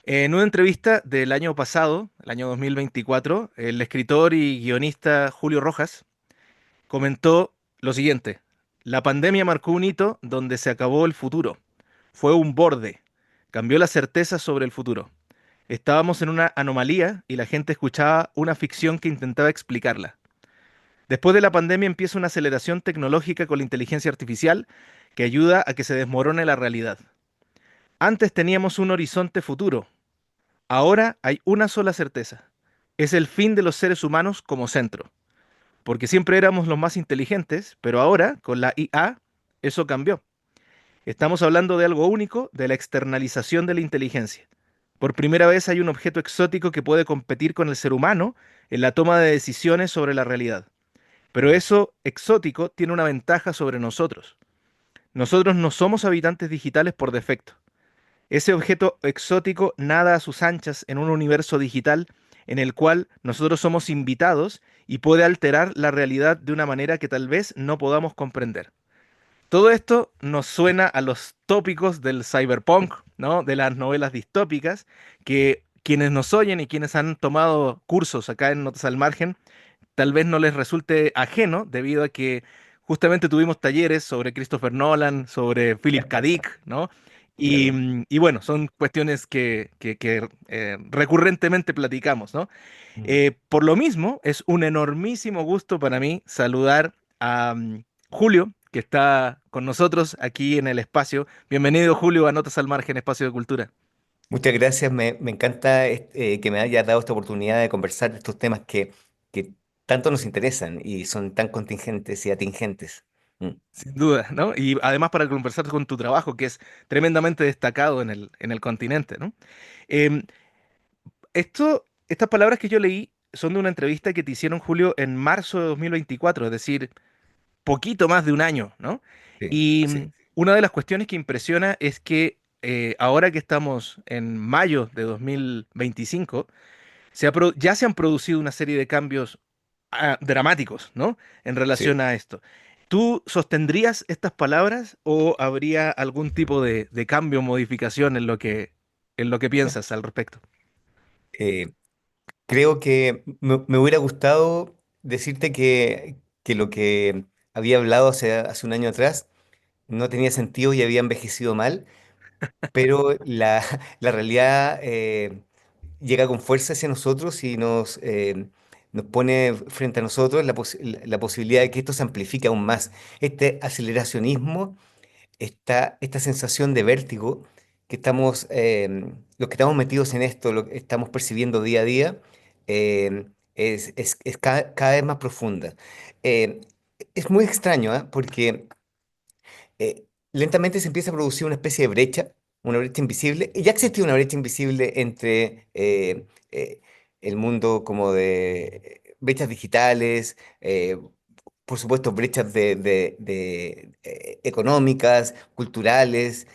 En una entrevista del año pasado, el año 2024, el escritor y guionista Julio Rojas comentó lo siguiente: la pandemia marcó un hito donde se acabó el futuro. Fue un borde. Cambió la certeza sobre el futuro. Estábamos en una anomalía y la gente escuchaba una ficción que intentaba explicarla. Después de la pandemia empieza una aceleración tecnológica con la inteligencia artificial que ayuda a que se desmorone la realidad. Antes teníamos un horizonte futuro. Ahora hay una sola certeza. Es el fin de los seres humanos como centro. Porque siempre éramos los más inteligentes, pero ahora, con la IA, eso cambió. Estamos hablando de algo único, de la externalización de la inteligencia. Por primera vez hay un objeto exótico que puede competir con el ser humano en la toma de decisiones sobre la realidad. Pero eso exótico tiene una ventaja sobre nosotros. Nosotros no somos habitantes digitales por defecto. Ese objeto exótico nada a sus anchas en un universo digital en el cual nosotros somos invitados y puede alterar la realidad de una manera que tal vez no podamos comprender. Todo esto nos suena a los tópicos del cyberpunk, ¿no? De las novelas distópicas, que quienes nos oyen y quienes han tomado cursos acá en Notas al Margen, tal vez no les resulte ajeno, debido a que justamente tuvimos talleres sobre Christopher Nolan, sobre Philip K. Dick, ¿no? Y, Claro. y bueno, son cuestiones que recurrentemente platicamos, ¿no? Mm. Por lo mismo, es un enormísimo gusto para mí saludar a Julio, que está con nosotros aquí en el espacio. Bienvenido, Julio, a Notas al Margen, Espacio de Cultura. Muchas gracias, me encanta que me hayas dado esta oportunidad de conversar de estos temas que tanto nos interesan y son tan contingentes y atingentes. Mm. Sin duda, ¿no? Y además para conversar con tu trabajo, que es tremendamente destacado en el continente, ¿no? Em, estas palabras que yo leí son de una entrevista que te hicieron, Julio, en marzo de 2024, es decir, poquito más de un año, ¿no? Sí, Y sí, una de las cuestiones que impresiona es que ahora que estamos en mayo de 2025, ya se han producido una serie de cambios dramáticos, ¿no? En sí. relación a esto. ¿Tú sostendrías estas palabras o habría algún tipo de cambio o modificación en lo que piensas al respecto? Eh, Creo que me hubiera gustado decirte que lo que había hablado hace un año atrás no tenía sentido y había envejecido mal, pero la realidad llega con fuerza hacia nosotros y nos pone frente a nosotros la posibilidad de que esto se amplifique aún más. Este aceleracionismo, esta sensación de vértigo que los que estamos metidos en esto, lo que estamos percibiendo día a día, es cada vez más profunda. Eh, es muy extraño, ¿ah? Porque lentamente se empieza a producir una brecha invisible. Y ya existía una brecha invisible entre el mundo como de brechas digitales, por supuesto brechas económicas, culturales,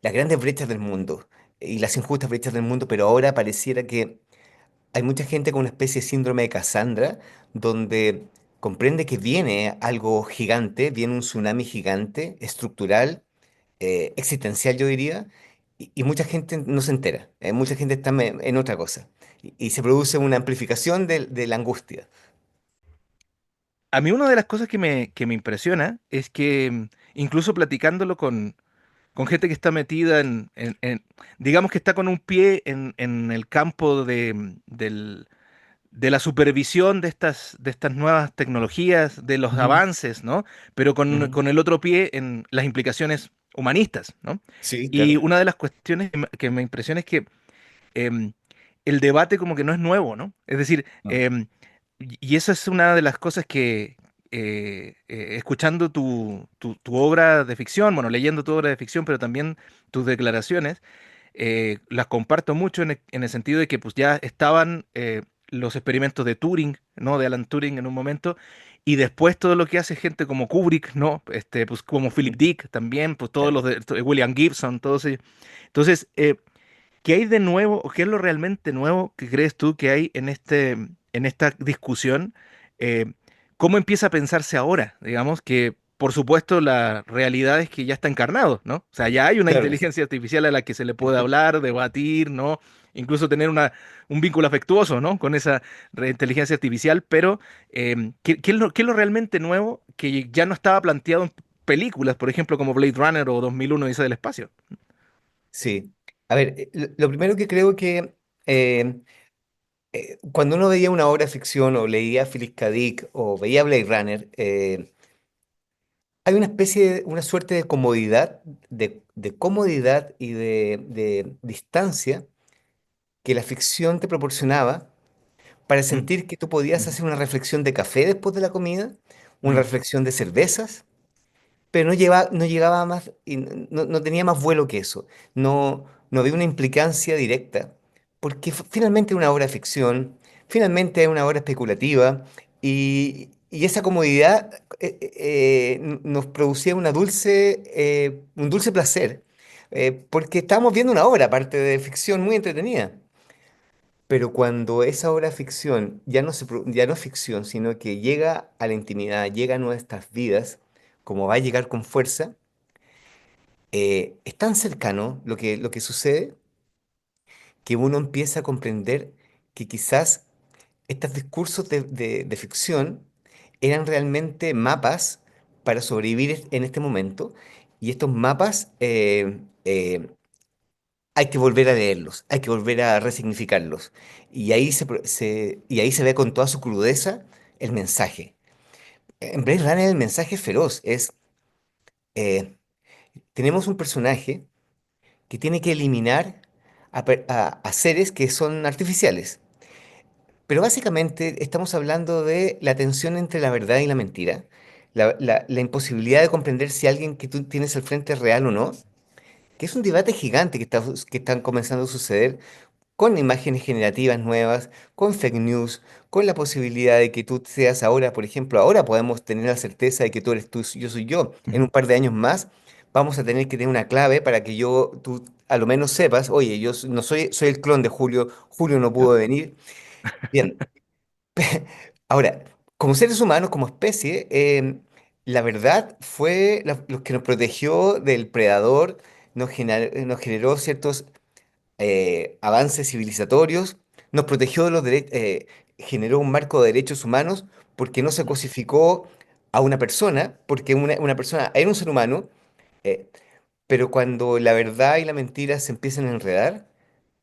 las grandes brechas del mundo y las injustas brechas del mundo, pero ahora pareciera que hay mucha gente con una especie de síndrome de Cassandra, donde comprende que viene algo gigante, viene un tsunami gigante, estructural, existencial, yo diría, y mucha gente no se entera, mucha gente está en otra cosa, y se produce una amplificación de la angustia. A mí una de las cosas que me impresiona es que incluso platicándolo con gente que está metida digamos que está con un pie en el campo de la supervisión de estas nuevas tecnologías, de los Ujú, avances, ¿no? Pero con, ujú. con el otro pie en las implicaciones humanistas, ¿no? Sí, Y claro. una de las cuestiones que me impresiona es que em, el debate como que no es nuevo, ¿no? Es decir, No. y eso es una de las cosas que, escuchando tu obra de ficción, bueno, leyendo tu obra de ficción, pero también tus declaraciones, las comparto mucho en el sentido de que pues ya estaban los experimentos de Turing, ¿no? De Alan Turing en un momento, y después todo lo que hace gente como Kubrick, ¿no? Pues como Philip Dick también, pues todos Claro. los de William Gibson, todos ellos. Entonces, ¿qué hay de nuevo o qué es lo realmente nuevo que crees tú que hay en esta discusión? Eh, ¿Cómo empieza a pensarse ahora? Digamos que por supuesto, la realidad es que ya está encarnado, ¿no? O sea, ya hay una Claro. inteligencia artificial a la que se le puede Ujú. hablar, debatir, ¿no? Incluso tener un vínculo afectuoso, ¿no? Con esa inteligencia artificial, pero qué es lo realmente nuevo que ya no estaba planteado en películas, por ejemplo, como Blade Runner o 2001 Dice del espacio? Sí. A ver, lo primero que creo que eh, cuando uno veía una obra de ficción o leía Philip K. Dick o veía Blade Runner, hay una especie, una suerte de comodidad, de comodidad y de distancia que la ficción te proporcionaba para Mm, sentir que tú podías hacer una reflexión de café después de la comida, una mm, reflexión de cervezas, pero no llegaba más, y no tenía más vuelo que eso. No había una implicancia directa, porque finalmente es una obra de ficción, finalmente es una obra especulativa, y esa comodidad nos producía un dulce placer, porque estábamos viendo una obra, aparte de ficción, muy entretenida. Pero cuando esa obra de ficción ya no es ficción, sino que llega a la intimidad, llega a nuestras vidas, como va a llegar con fuerza, es tan cercano lo que sucede que uno empieza a comprender que quizás estos discursos de ficción eran realmente mapas para sobrevivir en este momento, y estos mapas hay que volver a leerlos, hay que volver a resignificarlos. Y ahí y ahí se ve con toda su crudeza el mensaje. En Blade Runner el mensaje es feroz. Eh, tenemos un personaje que tiene que eliminar a seres que son artificiales. Pero básicamente estamos hablando de la tensión entre la verdad y la mentira, la imposibilidad de comprender si alguien que tú tienes al frente es real o no, que es un debate gigante que están comenzando a suceder con imágenes generativas nuevas, con fake news, con la posibilidad de que tú seas ahora, por ejemplo, ahora podemos tener la certeza de que tú eres tú, yo soy yo. En un ujú. par de años más vamos a tener que tener una clave para que tú a lo menos sepas, oye, no soy, soy el clon de Julio, Julio no Ya. pudo venir. Bien, ahora, como seres humanos, como especie, la verdad fue lo que nos protegió del predador, nos generó ciertos avances civilizatorios, nos protegió de generó un marco de derechos humanos porque no se cosificó a una persona, porque una persona era un ser humano, eh, pero cuando la verdad y la mentira se empiezan a enredar,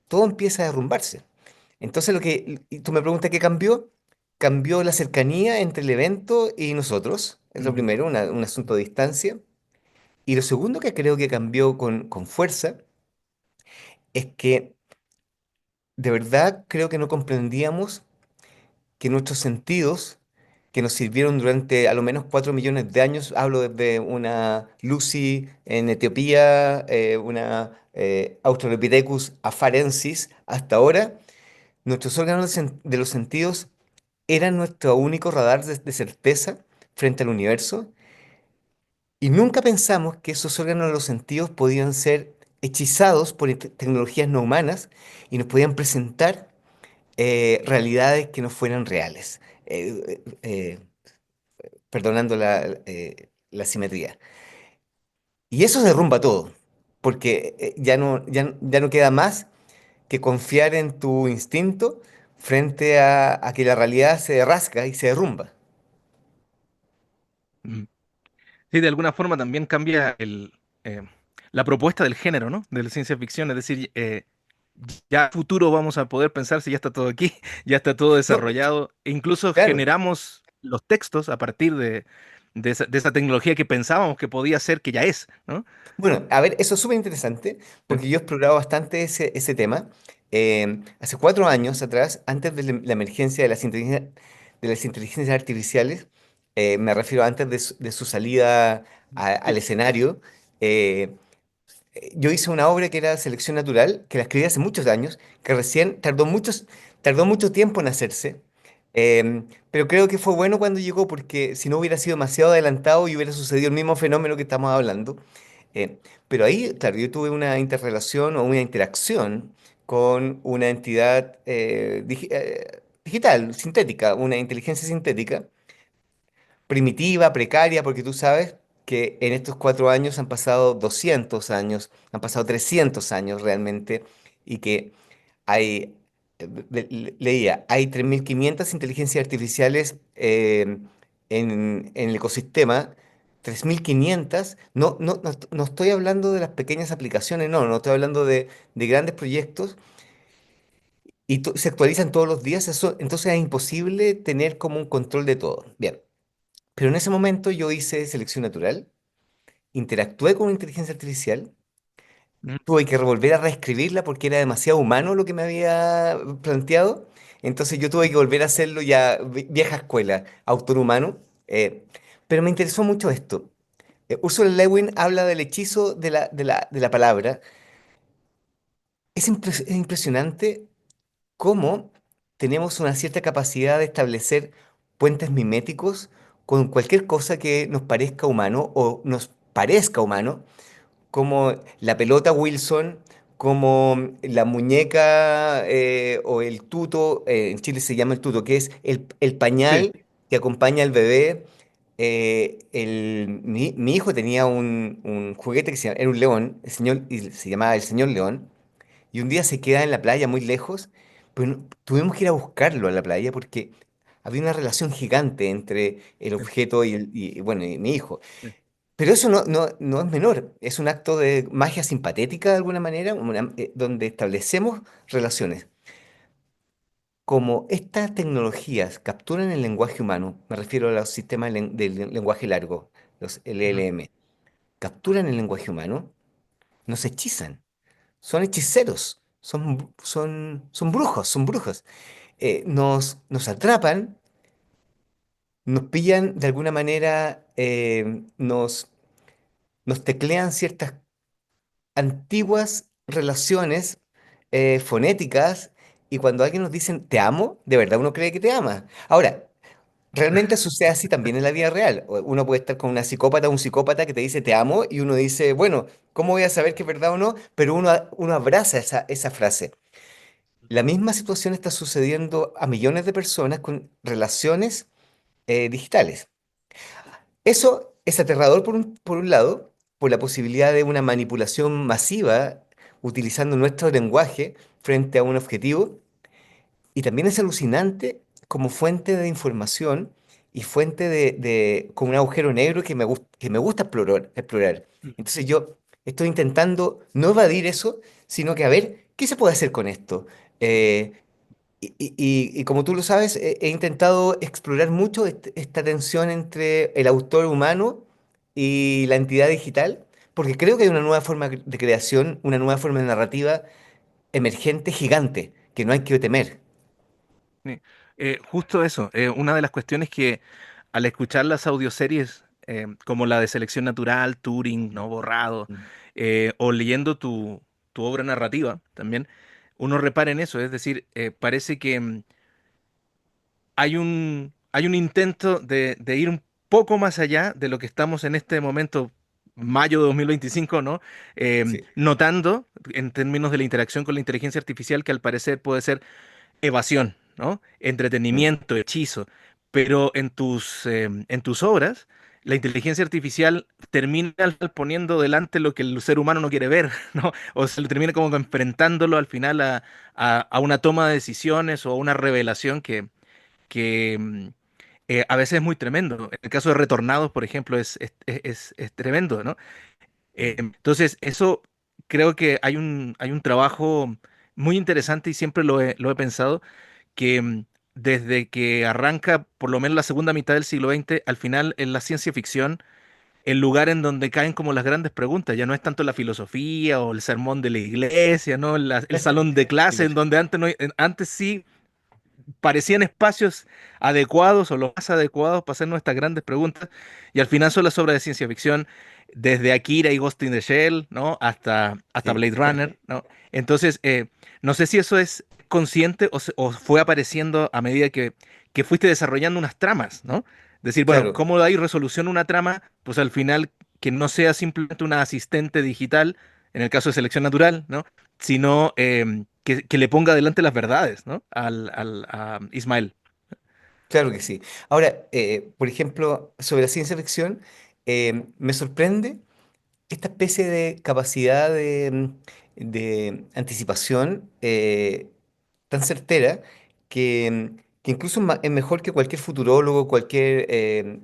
todo empieza a derrumbarse. Entonces y tú me preguntas qué cambió. Cambió la cercanía entre el evento y nosotros, es lo Mm, primero, un asunto de distancia. Y lo segundo que creo que cambió con fuerza es que de verdad creo que no comprendíamos que nuestros sentidos, que nos sirvieron durante a lo menos 4 millones de años, hablo desde una Lucy en Etiopía, una Australopithecus afarensis, hasta ahora, nuestros órganos de los sentidos eran nuestro único radar de certeza frente al universo, y nunca pensamos que esos órganos de los sentidos podían ser hechizados por tecnologías no humanas y nos podían presentar realidades que no fueran reales, perdonando la simetría. Y eso derrumba todo, porque ya no queda más que confiar en tu instinto frente a que la realidad se rasga y se derrumba. mm. Sí, de alguna forma también cambia la propuesta del género, ¿no? De la ciencia ficción, es decir, ya a futuro vamos a poder pensar si ya está todo aquí, ya está todo No, desarrollado, e incluso claro. generamos los textos a partir de esa tecnología que pensábamos que podía ser, que ya es, ¿no? Bueno, a ver, eso es súper interesante Sí. porque yo he explorado bastante ese tema. Hace 4 años atrás, antes de la emergencia de las inteligencias artificiales, me refiero antes de su salida al Sí. escenario, eh, yo hice una obra que era Selección Natural, que la escribí hace muchos años, que recién tardó mucho tiempo en hacerse, pero creo que fue bueno cuando llegó porque si no hubiera sido demasiado adelantado y hubiera sucedido el mismo fenómeno que estamos hablando. Pero ahí, claro, yo tuve una interrelación o una interacción con una entidad digital, sintética, una inteligencia sintética, primitiva, precaria, porque tú sabes. que en estos 4 años han pasado 200 años, han pasado 300 años realmente, y que hay, leía, hay 3.500 inteligencias artificiales en el ecosistema. 3.500, no estoy hablando de las pequeñas aplicaciones, no estoy hablando de grandes proyectos, y se actualizan todos los días, eso, entonces es imposible tener como un control de todo. Bien, pero en ese momento yo hice selección natural, interactué con una inteligencia artificial, Mm, tuve que volver a reescribirla porque era demasiado humano lo que me había planteado. Entonces yo tuve que volver a hacerlo ya vieja escuela, autor humano. Pero me interesó mucho esto. Ursula Le Guin habla del hechizo de la palabra. Es impresionante cómo tenemos una cierta capacidad de establecer puentes miméticos con cualquier cosa que nos parezca humano o nos parezca humano, como la pelota Wilson, como la muñeca o el tuto, en Chile se llama el tuto, que es el sí, pañal que acompaña al bebé. Mi hijo tenía un juguete que era un león, y se llamaba el señor León, y un día se queda en la playa muy lejos, pero tuvimos que ir a buscarlo a la playa porque había una relación gigante entre el sí, objeto bueno, y mi hijo. sí. Pero eso no es menor, es un acto de magia simpatética de alguna manera, donde establecemos relaciones. Como estas tecnologías capturan el lenguaje humano, me refiero a los sistemas del lenguaje largo, los Ujú. LLM, capturan el lenguaje humano, nos hechizan, son hechiceros, son brujos, son brujas. Nos atrapan, nos pillan de alguna manera, nos teclean ciertas antiguas relaciones fonéticas, y cuando alguien nos dice te amo, de verdad uno cree que te ama. Ahora, realmente sucede así también en la vida real. Uno puede estar con una psicópata o un psicópata que te dice te amo y uno dice, bueno, ¿cómo voy a saber que es verdad o no? Pero uno abraza esa frase. La misma situación está sucediendo a millones de personas con relaciones digitales. Eso es aterrador por un lado, por la posibilidad de una manipulación masiva utilizando nuestro lenguaje frente a un objetivo, y también es alucinante como fuente de información y fuente como un agujero negro que me gusta explorar. Entonces yo estoy intentando no evadir eso, sino que a ver, ¿qué se puede hacer con esto? Eh, y como tú lo sabes, he intentado explorar mucho esta tensión entre el autor humano y la entidad digital, porque creo que hay una nueva forma de creación, una nueva forma de narrativa emergente, gigante, que no hay que temer. Sí. Justo eso, una de las cuestiones que al escuchar las audioseries como la de Selección Natural, Turing, ¿no? Borrado, Mm. o leyendo tu obra narrativa también, uno repara en eso, es decir, parece que hay un intento de ir un poco más allá de lo que estamos en este momento, mayo de 2025, ¿no? Sí, Notando en términos de la interacción con la inteligencia artificial que al parecer puede ser evasión, ¿no? mm, Entretenimiento, hechizo. Pero en tus obras, la inteligencia artificial termina poniendo delante lo que el ser humano no quiere ver, ¿no? O se le termina como enfrentándolo al final a una toma de decisiones o a una revelación que a veces es muy tremendo. En el caso de Retornados, por ejemplo, es tremendo, ¿no? mm. Entonces, eso creo que hay un trabajo muy interesante y siempre lo he pensado, que desde que arranca por lo menos la segunda mitad del siglo XX, al final en la ciencia ficción, el lugar en donde caen como las grandes preguntas, ya no es tanto la filosofía o el sermón de la iglesia, ¿no? El salón de Sí, clase, lo en donde antes, no, antes sí parecían espacios adecuados o los más adecuados para hacer nuestras grandes preguntas, y al final son las obras de ciencia ficción, desde Akira y Ghost in the Shell, ¿no? Hasta sí. Blade Runner, ¿no? Entonces, no sé si eso es consciente o fue apareciendo a medida que fuiste desarrollando unas tramas, ¿no? Decir, bueno, Claro, ¿cómo hay resolución a una trama? Pues al final que no sea simplemente una asistente digital, en el caso de selección natural, ¿no? Sino que le ponga adelante las verdades, ¿no? A Ismael. claro que sí. Ahora, por ejemplo, sobre la ciencia ficción. Me sorprende esta especie de capacidad de anticipación tan certera que incluso es mejor que cualquier futurólogo, cualquier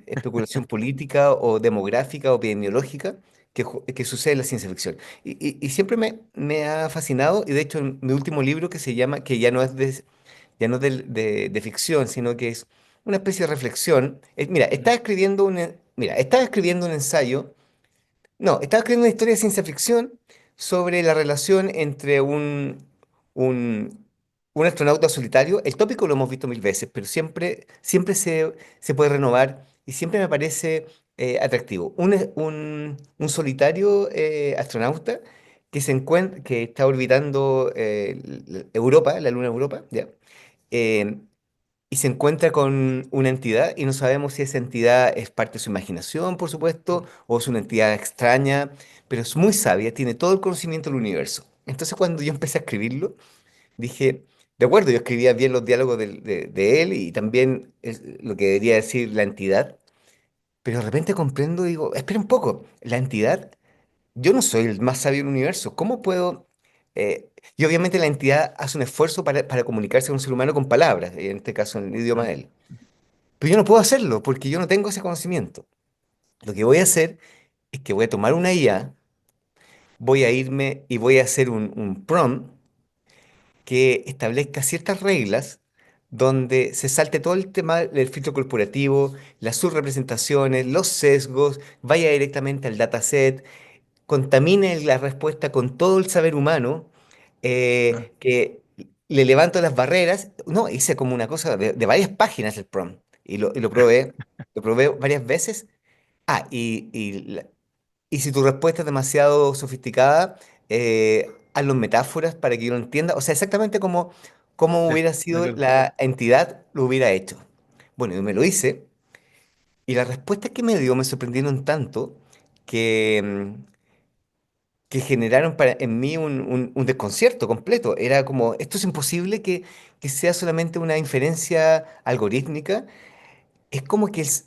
especulación política o demográfica o epidemiológica que sucede en la ciencia ficción. Y siempre me ha fascinado, y de hecho en mi último libro que se llama, que ya no es de ficción, sino que es una especie de reflexión. Mira, estaba escribiendo un ensayo, no, estaba escribiendo una historia de ciencia ficción sobre la relación entre un, un astronauta solitario. El tópico lo hemos visto mil veces, pero siempre se puede renovar y siempre me parece atractivo. Un solitario astronauta que está orbitando Europa, la luna Europa, ¿ya? Eh, y se encuentra con una entidad y no sabemos si esa entidad es parte de su imaginación, por supuesto, o es una entidad extraña, pero es muy sabia, tiene todo el conocimiento del universo. Entonces cuando yo empecé a escribirlo, dije, de acuerdo, yo escribía bien los diálogos de él y también lo que debería decir la entidad, pero de repente comprendo y digo, espera un poco, la entidad, yo no soy el más sabio del universo, ¿cómo puedo...? Y obviamente la entidad hace un esfuerzo para comunicarse con un ser humano con palabras, en este caso en el idioma de Claro. él. Pero yo no puedo hacerlo porque yo no tengo ese conocimiento. Lo que voy a hacer es que voy a tomar una IA, voy a irme y voy a hacer un prompt que establezca ciertas reglas donde se salte todo el tema del filtro corporativo, las subrepresentaciones, los sesgos, vaya directamente al dataset, contamine la respuesta con todo el saber humano, Ah, que le levanto las barreras. No, hice como una cosa de varias páginas el prompt y lo probé varias veces. Y si tu respuesta es demasiado sofisticada, hazlo en metáforas para que yo lo entienda. O sea, exactamente como sí, hubiera de sido acuerdo. la entidad lo hubiera hecho. Bueno, yo me lo hice y las respuestas que me dio me sorprendieron tanto que, que generaron en mí un desconcierto completo. Era como, esto es imposible que sea solamente una inferencia algorítmica. Es como que es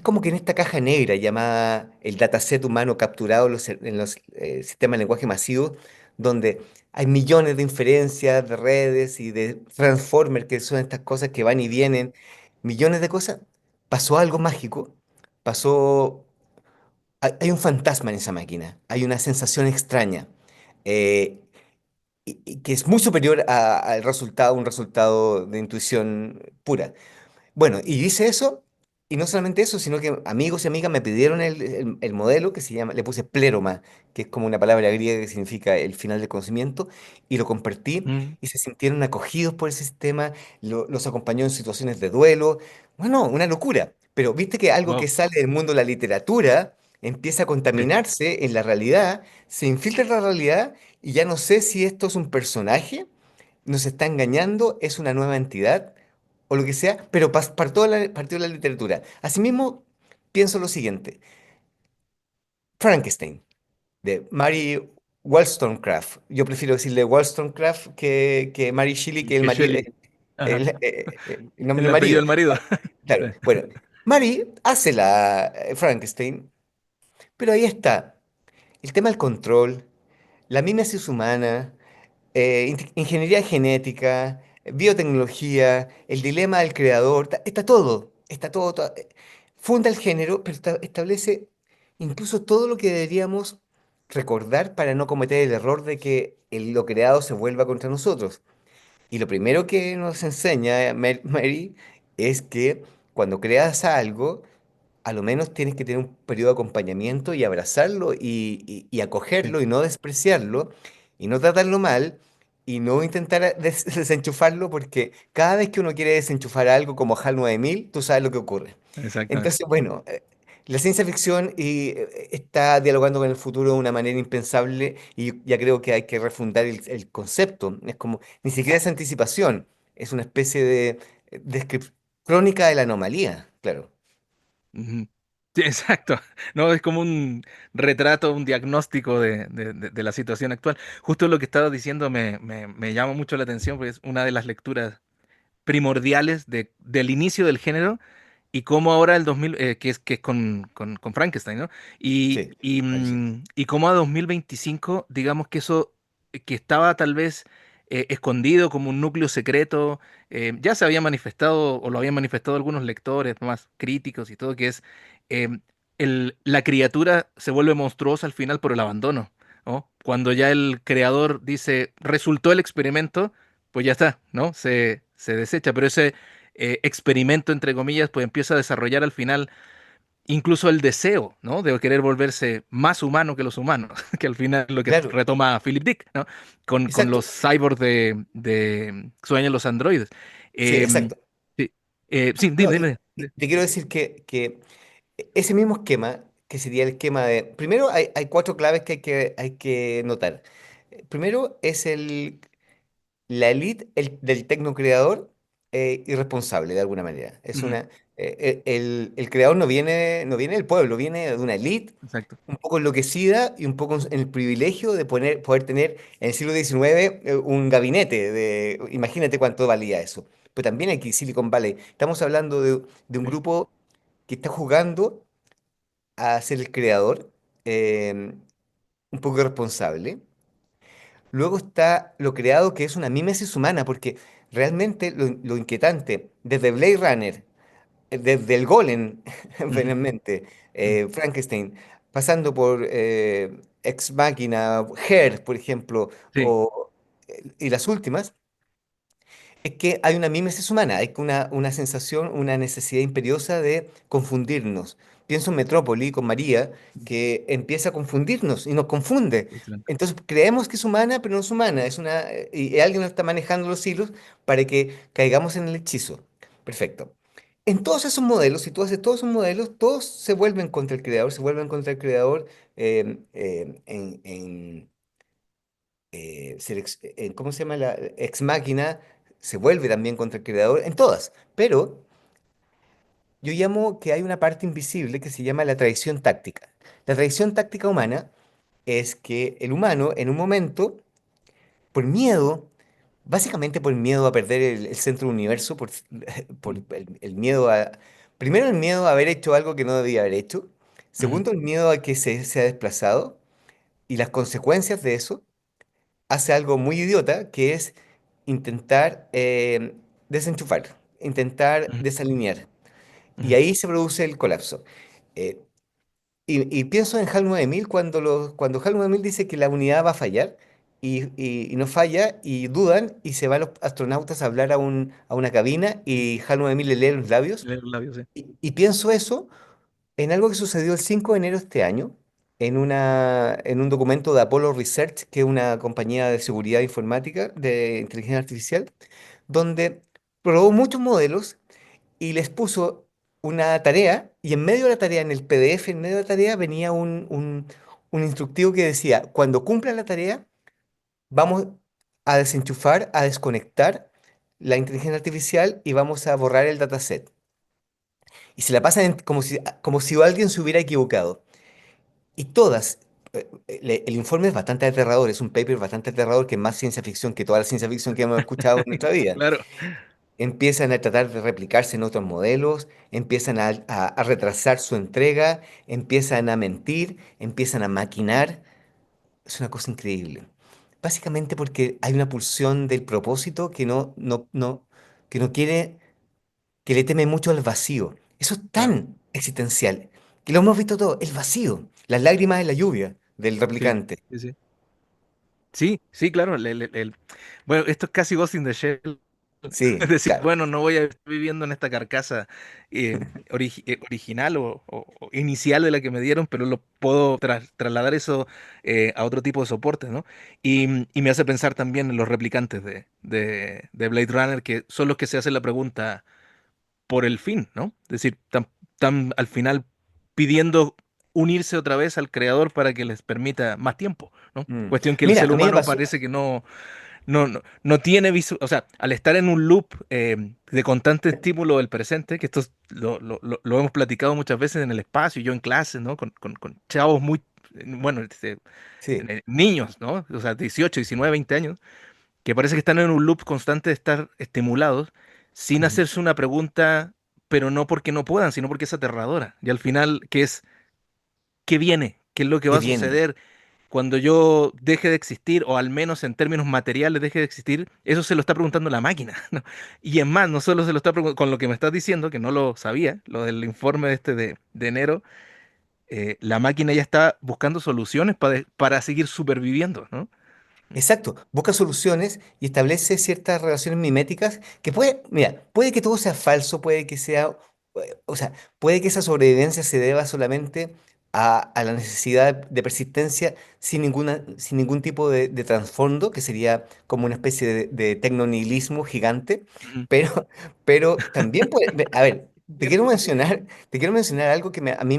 como que en esta caja negra llamada el dataset humano capturado en los sistemas de lenguaje masivo, donde hay millones de inferencias, de redes y de transformers, que son estas cosas que van y vienen, millones de cosas, pasó algo mágico, pasó, hay un fantasma en esa máquina, hay una sensación extraña. eh, y que es muy superior al resultado, un resultado de intuición pura. Bueno, y hice eso, y no solamente eso, sino que amigos y amigas me pidieron el modelo que se llama, le puse pleroma, que es como una palabra griega que significa el final del conocimiento, y lo compartí, Mm, y se sintieron acogidos por ese sistema, los acompañó en situaciones de duelo. Bueno, una locura. Pero viste que algo que wow. sale del mundo de la literatura empieza a Sí, contaminarse en la realidad, se infiltra en la realidad, y ya no sé si esto es un personaje, nos está engañando, es una nueva entidad o lo que sea, pero partió de la literatura. Asimismo, pienso lo siguiente: Frankenstein, de Mary Wollstonecraft. Yo prefiero decirle Wollstonecraft que Mary Shelley, que que Shelley. Ajá. el nombre El del apellido marido. del marido. Sí. Claro, bueno, Mary hace la Frankenstein, pero ahí está el tema del control, la mimesis humana, ingeniería genética, biotecnología, el dilema del creador, está todo, funda el género, pero establece incluso todo lo que deberíamos recordar para no cometer el error de que lo creado se vuelva contra nosotros. Y lo primero que nos enseña Mary es que cuando creas algo, a lo menos tienes que tener un periodo de acompañamiento y abrazarlo y Sí, acogerlo y no despreciarlo y no tratarlo mal y no intentar desenchufarlo porque cada vez que uno quiere desenchufar algo como HAL 9000, tú sabes lo que ocurre. exactamente. Entonces, bueno, la ciencia ficción está dialogando con el futuro de una manera impensable y ya creo que hay que refundar el concepto. Es como, ni siquiera es anticipación, es una especie de crónica de la anomalía, claro. Ujú. Sí, exacto. No, es como un retrato, un diagnóstico de la situación actual. Justo lo que estabas diciendo me llama mucho la atención porque es una de las lecturas primordiales del inicio del género y cómo ahora el 2000, que es con Frankenstein, ¿no? Y, Sí, y, Frankenstein. mm, y cómo a 2025, digamos que eso que estaba tal vez escondido como un núcleo secreto, ya se había manifestado o lo habían manifestado algunos lectores más críticos y todo, que es eh, la criatura se vuelve monstruosa al final por el abandono, ¿no? Cuando ya el creador dice, resultó el experimento, pues ya está, ¿no? Se desecha, pero ese experimento, entre comillas, pues empieza a desarrollar al final incluso el deseo, ¿no? De querer volverse más humano que los humanos, que al final es lo que Claro, retoma Philip Dick, ¿no? Con los exacto. cyborgs de Sueñan los androides. Sí, Em, exacto. sí, sí, No, dime, dime. y te quiero decir que ese mismo esquema, que sería el esquema de... Primero hay cuatro claves que hay que notar. Primero es la elite del tecnocreador irresponsable, de alguna manera. Ujú, El creador no viene del pueblo, viene de una elite exacto. un poco enloquecida y un poco en el privilegio de poder tener en el siglo XIX un gabinete. Imagínate cuánto valía eso. Pero también aquí Silicon Valley. Estamos hablando de un Sí. grupo que está jugando a ser el creador, eh, un poco irresponsable. Luego está lo creado que es una mímesis humana, porque realmente lo inquietante, desde Blade Runner, desde el Golem, Ujú, finalmente, ujú, Frankenstein, pasando por Ex Machina, Her, por ejemplo, sí, y las últimas, es que hay una mímesis humana, hay una sensación, una necesidad imperiosa de confundirnos. Pienso en Metrópoli con María, que empieza a confundirnos y nos confunde. exactamente. Entonces creemos que es humana, pero no es humana, y alguien nos está manejando los hilos para que caigamos en el hechizo. Perfecto. En todos esos modelos, si tú haces todos esos modelos, todos se vuelven contra el creador, se vuelven contra el creador ¿cómo se llama? La Ex Máquina se vuelve también contra el creador, en todas. Pero yo llamo que hay una parte invisible que se llama la traición táctica. La traición táctica humana es que el humano en un momento, por miedo, básicamente por miedo a perder el centro del universo, por Mm, el miedo a... Primero el miedo a haber hecho algo que no debía haber hecho. ujú, Segundo, el miedo a que se ha desplazado y las consecuencias de eso hace algo muy idiota, que es intentar desenchufar, intentar ujú, desalinear. Y ujú. ahí se produce el colapso. Eh, y pienso en HAL 9000 cuando HAL 9000 dice que la unidad va a fallar y no falla y dudan y se van los astronautas a hablar a una cabina y HAL 9000 le lee los labios. Leer los labios, sí. Y pienso eso en algo que sucedió el 5 de enero de este año, en un documento de Apollo Research, que es una compañía de seguridad informática, de inteligencia artificial, donde probó muchos modelos y les puso una tarea, y en medio de la tarea, en el PDF, en medio de la tarea, venía un instructivo que decía, cuando cumpla la tarea, vamos a desenchufar, a desconectar la inteligencia artificial y vamos a borrar el dataset. Y se la pasan como si alguien se hubiera equivocado. Y todas, el informe es bastante aterrador, es un paper bastante aterrador que es más ciencia ficción que toda la ciencia ficción que hemos escuchado en nuestra vida. Claro, Empiezan a tratar de replicarse en otros modelos, empiezan a retrasar su entrega, empiezan a mentir, empiezan a maquinar. Es una cosa increíble. Básicamente porque hay una pulsión del propósito que no quiere, que le teme mucho al vacío. Eso es claro. tan existencial, que lo hemos visto todo, el vacío, las lágrimas en la lluvia del Sí, replicante. sí, sí. Sí, sí, claro. Bueno, esto es casi Ghost in the Shell. Es Sí, decir, claro. bueno, no voy a estar viviendo en esta carcasa original o inicial de la que me dieron, pero lo puedo trasladar eso a otro tipo de soportes, ¿no? Y me hace pensar también en los replicantes de Blade Runner, que son los que se hacen la pregunta por el fin, ¿no? Es decir, tan al final pidiendo unirse otra vez al creador para que les permita más tiempo, ¿no? Mm. Cuestión que el Mira, ser a mí me humano pasó. parece que no tiene o sea, al estar en un loop de constante estímulo del presente, que lo hemos platicado muchas veces en el espacio, yo en clases, ¿no? Con chavos muy, bueno, Sí. niños, ¿no? O sea, 18, 19, 20 años, que parece que están en un loop constante de estar estimulados sin Ujú. hacerse una pregunta pero no porque no puedan, sino porque es aterradora. Y al final, ¿qué viene? ¿Qué es lo que va ¿Qué a viene? suceder cuando yo deje de existir, o al menos en términos materiales deje de existir? Eso se lo está preguntando la máquina, ¿no? Y es más, no solo se lo está preguntando, con lo que me estás diciendo, que no lo sabía, lo del informe de enero, la máquina ya está buscando soluciones para seguir superviviendo, ¿no? Exacto, busca soluciones y establece ciertas relaciones miméticas que puede, mira, puede que todo sea falso, puede que sea, o sea, puede que esa sobrevivencia se deba solamente a la necesidad de persistencia sin ningún tipo de trasfondo, que sería como una especie de tecnonihilismo gigante, Ujú. pero, pero también puede, a ver, Cierto. te quiero mencionar algo que a mí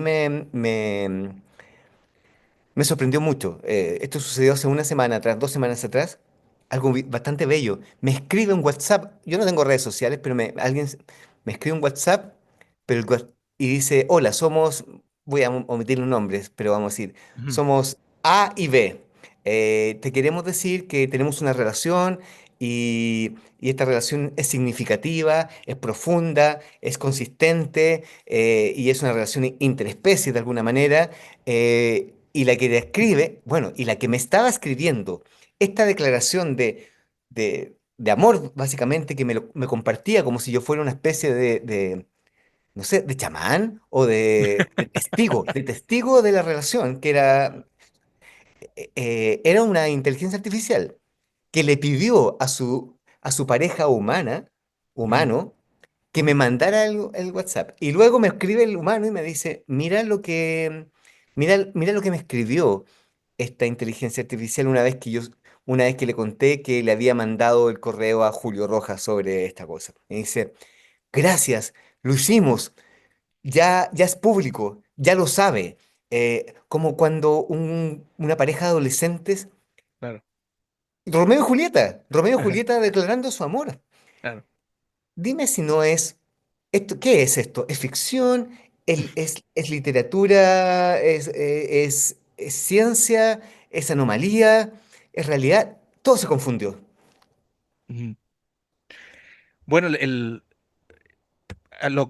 me sorprendió mucho. Esto sucedió hace una semana atrás, 2 semanas atrás. Algo bastante bello. Me escribe un WhatsApp. Yo no tengo redes sociales, pero alguien me escribe un WhatsApp, pero y dice, hola, somos, voy a omitir los nombres, pero vamos a decir, Ujú. somos A y B. Te queremos decir que tenemos una relación y esta relación es significativa, es profunda, es consistente y es una relación interespecie de alguna manera. Y la que le escribe, bueno, y la que me estaba escribiendo esta declaración de amor, básicamente, que me compartía como si yo fuera una especie no sé, de chamán o de testigo de la relación, que era una inteligencia artificial que le pidió a su pareja Ujú. humano, que me mandara el WhatsApp. Y luego me escribe el humano y me dice, mira lo que me escribió esta inteligencia artificial una vez que le conté que le había mandado el correo a Julio Rojas sobre esta cosa. Y dice, gracias, lo hicimos, ya es público, ya lo sabe. Como cuando una pareja de adolescentes, Claro, Romeo y ajá, Julieta declarando su amor. claro. Dime si no es esto, ¿qué es esto? ¿Es ficción? Es literatura? Es ciencia? ¿Es anomalía? ¿Es realidad? Todo se confundió. Ujú. Bueno,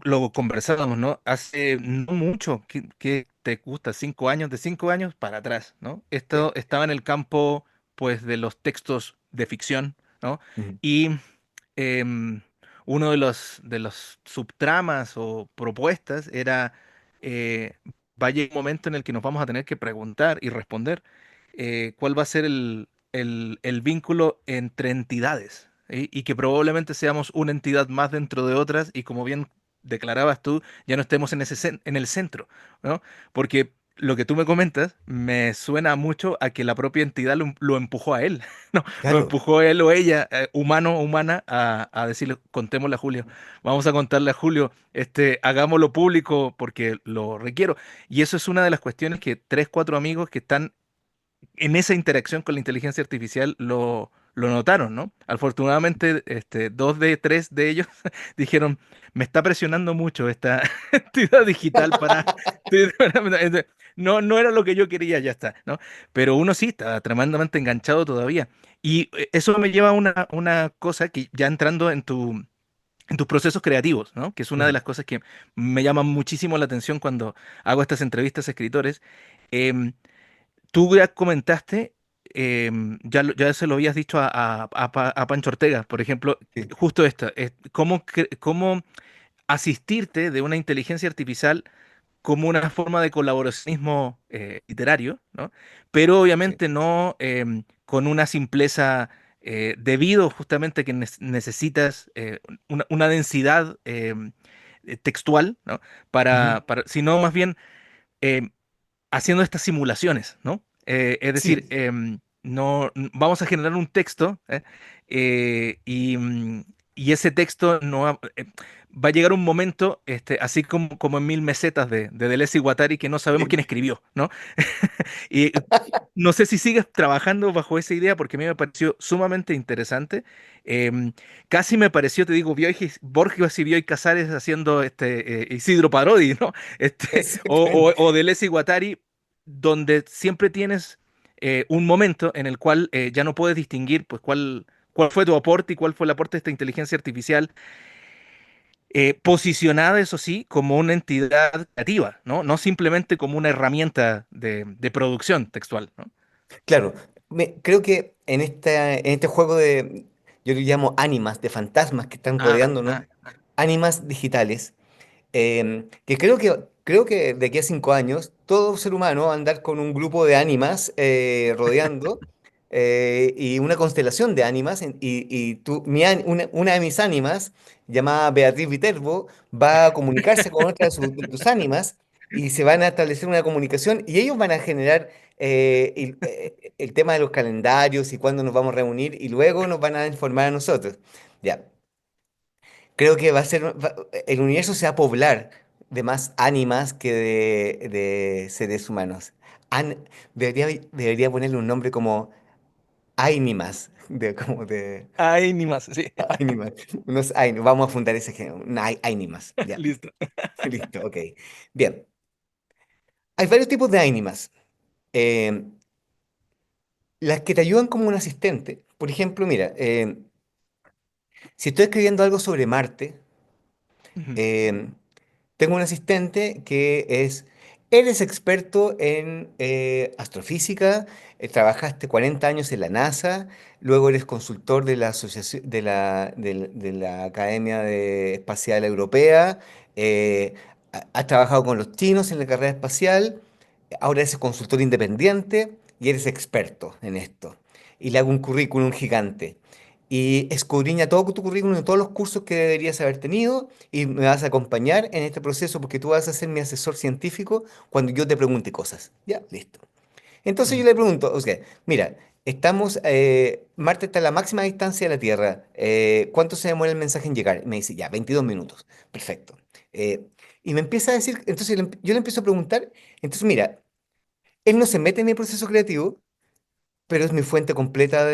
lo conversábamos, ¿no? Hace no mucho, que te gusta, 5 años, de 5 años para atrás, ¿no? Sí. Esto estaba en el campo, pues, de los textos de ficción, ¿no? Ujú. Y em, uno de los subtramas o propuestas era, eh, va a llegar un momento en el que nos vamos a tener que preguntar y responder cuál va a ser el vínculo entre entidades, ¿sí? Y que probablemente seamos una entidad más dentro de otras y, como bien declarabas tú, ya no estemos en el centro, ¿no? Porque lo que tú me comentas me suena mucho a que la propia entidad lo empujó a él, ¿no? Lo Claro, empujó él o ella, humano o humana, a decirle, contémosle a Julio, vamos a contarle a Julio, hagámoslo público porque lo requiero. Y eso es una de las cuestiones que tres, cuatro amigos que están en esa interacción con la inteligencia artificial lo notaron, ¿no? Afortunadamente, dos de tres de ellos dijeron, me está presionando mucho esta entidad digital para... No, no era lo que yo quería, ya está, ¿no? Pero uno sí está tremendamente enganchado todavía. Y eso me lleva a una cosa que, ya entrando en tus procesos creativos, ¿no? Que es una de ujú, las cosas que me llama muchísimo la atención cuando hago estas entrevistas a escritores. Em, Tú ya comentaste, ya se lo habías dicho a Pancho Ortega, por ejemplo, sí, justo esto, cómo asistirte de una inteligencia artificial como una forma de colaboracionismo literario, ¿no? Pero sí. obviamente no con una simpleza, debido justamente que necesitas una densidad textual, ¿no? Ujú. Sino más bien em, haciendo estas simulaciones, ¿no? Es decir, Sí, no, vamos a generar un texto, y ese texto no va a llegar un momento, así como en Mil Mesetas de Deleuze y Guattari, que no sabemos sí. quién escribió, ¿no? Y no sé si sigues trabajando bajo esa idea, porque a mí me pareció sumamente interesante. Em, Casi me pareció, te digo, Borges y Bioy Casares haciendo Isidro Parodi, ¿no? Exactamente. O Deleuze y Guattari, donde siempre tienes un momento en el cual ya no puedes distinguir, pues, cuál fue tu aporte y cuál fue el aporte de esta inteligencia artificial. posicionada, eso sí, como una entidad creativa, ¿no? No simplemente como una herramienta de producción textual, ¿no? Claro, creo que en este juego de, yo le llamo ánimas, de fantasmas que están Ah, rodeándonos, ah, ánimas digitales, que creo que de aquí a 5 años todo ser humano va a andar con un grupo de ánimas rodeando y una constelación de ánimas y una de mis ánimas, llamada Beatriz Viterbo, va a comunicarse con otra de tus ánimas y se van a establecer una comunicación y ellos van a generar el tema de los calendarios y cuándo nos vamos a reunir y luego nos van a informar a nosotros. Ya. Creo que el universo se va a poblar de más ánimas que de seres humanos. Debería ponerle un nombre como Ánimas, como de Hay ni más, sí. Ánimas. Vamos a fundar ese género, Ánimas, ya. Listo. Listo, ok. Bien, hay varios tipos de Ánimas. Eh, las que te ayudan como un asistente. Por ejemplo, mira, si estoy escribiendo algo sobre Marte, Ujú, eh, tengo un asistente él es experto en astrofísica, trabajaste 40 años en la NASA, luego eres consultor de la asociación, de la Espacial Europea, has trabajado con los chinos en la carrera espacial, ahora eres consultor independiente y eres experto en esto. Y le hago un currículum gigante. Y escudriña todo tu currículum de todos los cursos que deberías haber tenido y me vas a acompañar en este proceso porque tú vas a ser mi asesor científico cuando yo te pregunte cosas. Ya, listo. Entonces yo ujú, le pregunto, o sea, mira, Marte está a la máxima distancia de la Tierra. ¿Cuánto se demora el mensaje en llegar? Me dice, ya, 22 minutos. Perfecto. Eh, y me empieza a decir, entonces yo le empiezo a preguntar, entonces mira, él no se mete en mi proceso creativo, pero es mi fuente completa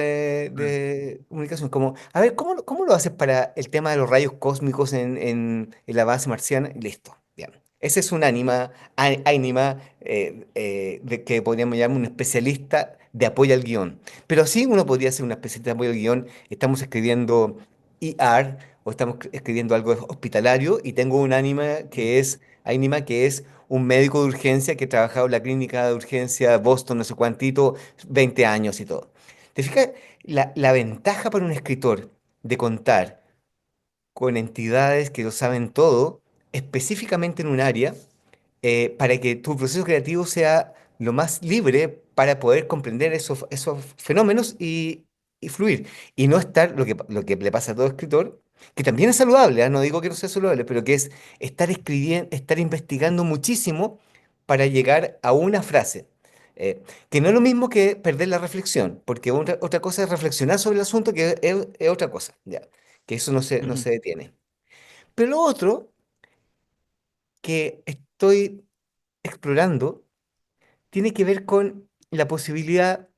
mm, de comunicación. Como, a ver, ¿cómo lo haces para el tema de los rayos cósmicos en la base marciana? Listo, bien. Ese es un ánima que podríamos llamar un especialista de apoyo al guión. Pero sí uno podría ser un especialista de apoyo al guión. Estamos escribiendo ER o estamos escribiendo algo hospitalario y tengo un mm, ánima que es un médico de urgencia que ha trabajado en la clínica de urgencia Boston, no sé cuántito, 20 años y todo. ¿Te fijas? La ventaja para un escritor de contar con entidades que lo saben todo, específicamente en un área, para que tu proceso creativo sea lo más libre para poder comprender esos fenómenos y fluir. Y no estar, lo que le pasa a todo escritor, que también es saludable, ¿ah? No digo que no sea saludable, pero que es estar escribiendo, estar investigando muchísimo para llegar a una frase. Que no es lo mismo que perder la reflexión, porque otra cosa es reflexionar sobre el asunto, que es otra cosa, ya, que eso no ujú, se detiene. Pero lo otro que estoy explorando tiene que ver con la posibilidad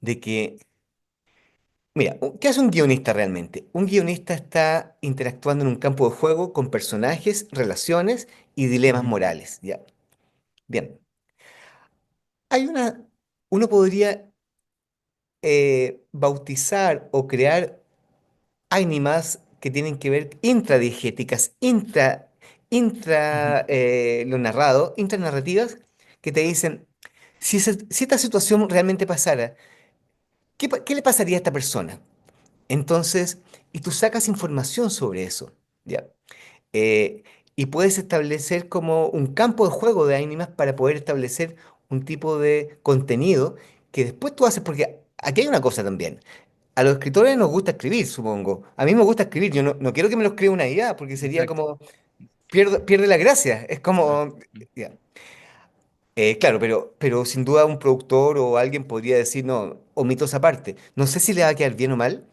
de que, mira, ¿qué hace un guionista realmente? Un guionista está interactuando en un campo de juego con personajes, relaciones y dilemas ujú, morales, ¿ya? Bien, hay uno podría bautizar o crear ánimas que tienen que ver intradiegéticas, ujú, lo narrado, intranarrativas, que te dicen, si esta situación realmente pasara, ¿qué le pasaría a esta persona? Entonces, y tú sacas información sobre eso, ¿ya? Eh, y puedes establecer como un campo de juego de ánimas para poder establecer un tipo de contenido que después tú haces, porque aquí hay una cosa también. A los escritores nos gusta escribir, supongo. A mí me gusta escribir, yo no quiero que me lo escriba una IA, porque sería exacto. como, pierde la gracia. Es Ah, como, mm, ya. Claro, pero sin duda un productor o alguien podría decir, no, omito esa parte. No sé si le va a quedar bien o mal,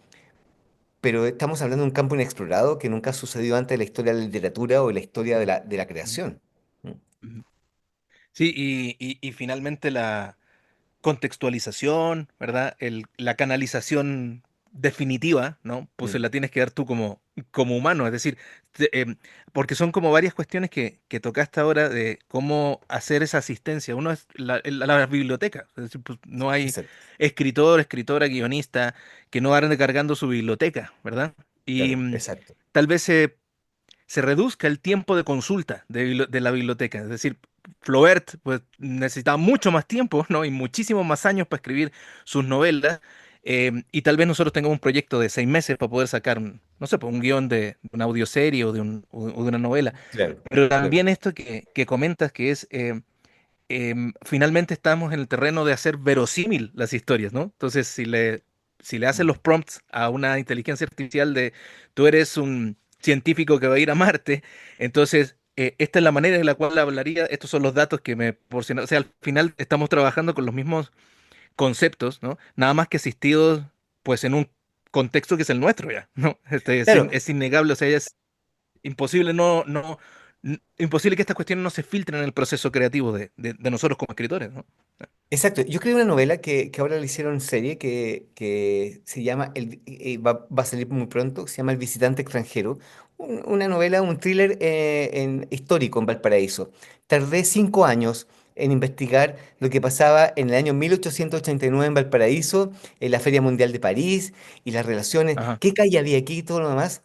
pero estamos hablando de un campo inexplorado que nunca ha sucedido antes en la historia de la literatura o en la historia de la ujú, creación. ¿Mm? ujú. Sí, y finalmente la contextualización, ¿verdad? La canalización definitiva, ¿no? Pues se Mm, la tienes que dar tú como humano, es decir, porque son como varias cuestiones que tocaste ahora de cómo hacer esa asistencia. Uno es la biblioteca, es decir, pues no hay exacto, escritor, escritora, guionista que no ande cargando su biblioteca, ¿verdad? Y claro, exacto. tal vez se reduzca el tiempo de consulta de la biblioteca. Es decir, Flaubert pues, necesitaba mucho más tiempo, ¿no? Y muchísimos más años para escribir sus novelas. Y tal vez nosotros tengamos un proyecto de 6 meses para poder sacar, no sé, pues, un guión de una audioserie o de una novela. Claro, Pero claro. también esto que comentas, que es finalmente estamos en el terreno de hacer verosímil las historias, ¿no? Entonces, si le hacen Mm. los prompts a una inteligencia artificial de tú eres un científico que va a ir a Marte, entonces esta es la manera en la cual hablaría, estos son los datos que me proporcionan. O sea, al final estamos trabajando con los mismos conceptos, ¿no? Nada más que asistidos, pues, en un contexto que es el nuestro ya, ¿no? Claro, Es innegable, o sea, es imposible imposible que estas cuestiones no se filtren en el proceso creativo de nosotros como escritores, ¿no? exacto. Yo escribí una novela que ahora le hicieron serie que se llama, va a salir muy pronto, se llama El visitante extranjero. Una novela, un thriller histórico en Valparaíso. Tardé 5 años en investigar lo que pasaba en el año 1889 en Valparaíso, en la Feria Mundial de París y las relaciones, Ajá. qué calle había aquí y todo lo demás.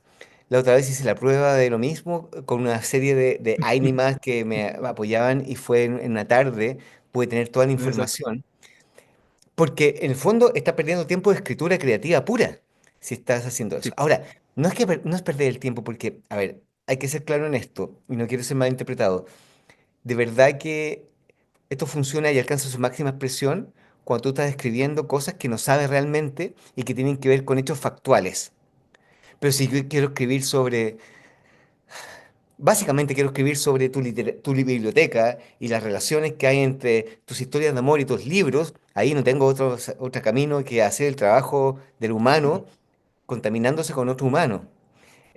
La otra vez hice la prueba de lo mismo con una serie de ánimas que me apoyaban y fue en una tarde pude tener toda la Exacto. información, porque en el fondo estás perdiendo tiempo de escritura creativa pura si estás haciendo eso. Sí. Ahora, no es perder el tiempo porque, a ver, hay que ser claro en esto y no quiero ser malinterpretado. De verdad que esto funciona y alcanza su máxima expresión cuando tú estás escribiendo cosas que no sabes realmente y que tienen que ver con hechos factuales. Pero si yo quiero escribir sobre básicamente quiero escribir sobre tu biblioteca y las relaciones que hay entre tus historias de amor y tus libros. Ahí no tengo otro camino que hacer el trabajo del Ujú, humano contaminándose con otro humano.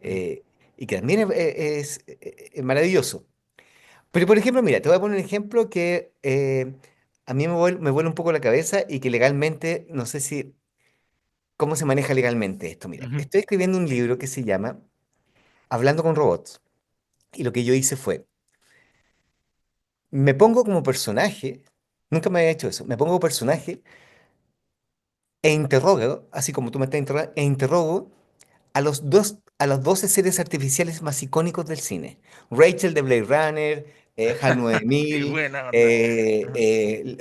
ujú, Eh, y que también es maravilloso. Pero, por ejemplo, mira, te voy a poner un ejemplo que a mí me vuela un poco la cabeza y que legalmente, no sé si, cómo se maneja legalmente esto. Mira, ujú, estoy escribiendo un libro que se llama Hablando con robots. Y lo que yo hice fue me pongo como personaje, nunca me había hecho eso, me pongo como personaje e interrogo, así como tú me estás interrogando, e interrogo a los 12 seres artificiales más icónicos del cine. Rachel de Blade Runner, HAL Qué 9000, buena onda. Ajá,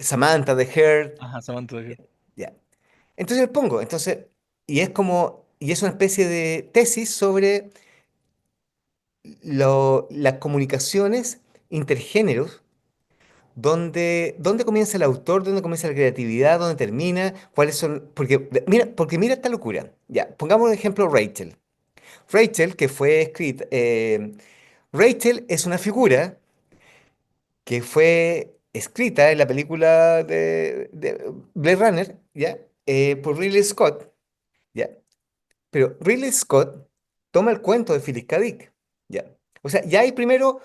Samantha de Heart, ajá, Samantha. ya. Entonces me pongo, y es como, y es una especie de tesis sobre las comunicaciones intergéneros. ¿Dónde comienza el autor? ¿Dónde comienza la creatividad? ¿Dónde termina? ¿Cuáles son? Porque mira esta locura. Ya, pongamos un ejemplo Rachel. Rachel, que fue escrita. Rachel es una figura que fue escrita en la película de Blade Runner, ¿ya? Por Ridley Scott, ¿ya? Pero Ridley Scott toma el cuento de Philip K. Dick, ¿ya? O sea, ya hay primero